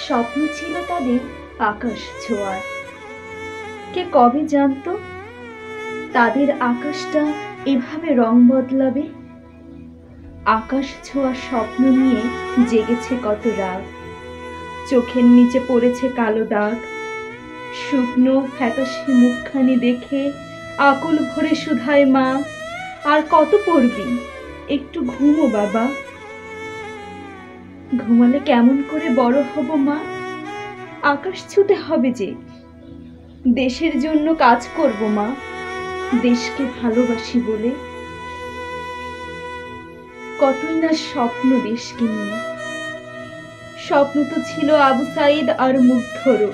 স্বপ্ন ছিল তাদের আকাশ ছোঁয়ার। কে কবে জানতো তাদের আকাশটা এভাবে রং বদলাবে। আকাশ ছোঁয়ার স্বপ্ন নিয়ে জেগেছে কত রাত, চোখের নিচে পড়েছে কালো দাগ। শুকনো ফ্যাকাশে মুখখানি দেখে আকুল ভরে শুধায় মা, আর কত পড়বি, একটু ঘুমো বাবা। ঘুমালে কেমন করে বড় হব মা, আকাশ ছুঁতে হবে যে। দেশের জন্য কাজ করব মা, দেশকে ভালোবাসি বলে। কতই না স্বপ্ন দেশকে নিয়ে। স্বপ্ন তো ছিল আবু সাইদ আর মুগ্ধরও।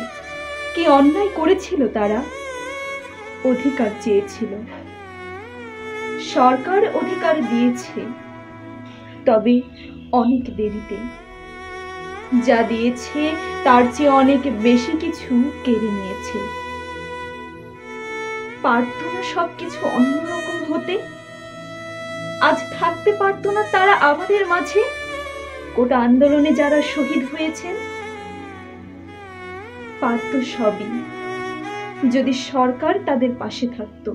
কি অন্যায় করেছিল তারা, অধিকার চেয়েছিল। সরকার অধিকার দিয়েছে, তবে অনেক দেরিতে। যা দিয়েছে তার চেয়ে অনেক বেশি কিছু কেড়ে নিয়েছে। পারত না সবকিছু অন্যরকম হতে? আজ থাকতে পারত না তারা আমাদের মাঝে, কোটা আন্দোলনে যারা শহীদ হয়েছেন? পারত সবই, যদি সরকার তাদের পাশে থাকত।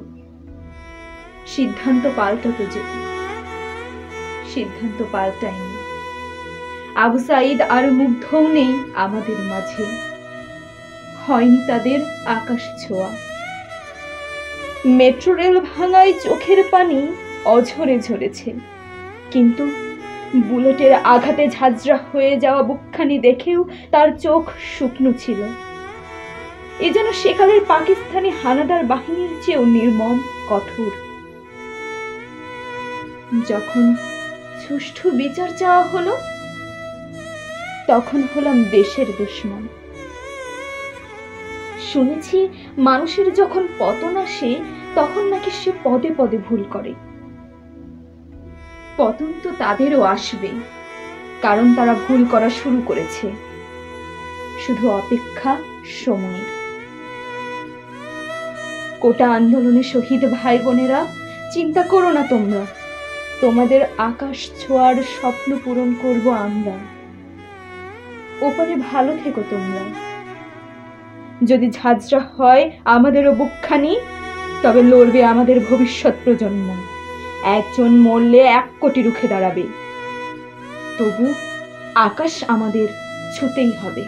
সিদ্ধান্ত পাল্টাতো যদি। সিদ্ধান্ত পাল্টায়নি। আবু সাইদ আর মুগ্ধও নেই আমাদের মাঝে। হয়নি তাদের আকাশ ছোঁয়া। মেট্রো রেল ভাঙায় চোখের পানি অঝরে ঝরেছে, কিন্তু বুলেটের আঘাতে ঝাঁঝরা হয়ে যাওয়া বুকখানি দেখেও তার চোখ শুকনো ছিল। এ যেন সেকালের পাকিস্তানি হানাদার বাহিনীর চেয়েও নির্মম, কঠোর। যখন সুষ্ঠু বিচার চাওয়া হলো, তখন হলাম দেশের দুশমন। শুনেছি মানুষের যখন পতন আসে, তখন নাকি সে পদে পদে ভুল করে। পতন তো তাদেরও আসবে, কারণ তারা ভুল করা শুরু করেছে। শুধু অপেক্ষা সময়ের। কোটা আন্দোলনে শহীদ ভাই বোনেরা, চিন্তা করো না তোমরা, তোমাদের আকাশ ছোঁয়ার স্বপ্ন পূরণ করব আমরা। ওপারে ভালো থেকো তোমরা। যদি ঝাঁঝরা হয় আমাদেরও বুকখানি, তবে লড়বে আমাদের ভবিষ্যৎ প্রজন্ম। একজন মরলে 1 কোটি রুখে দাঁড়াবে। তবু আকাশ আমাদের ছুঁতেই হবে।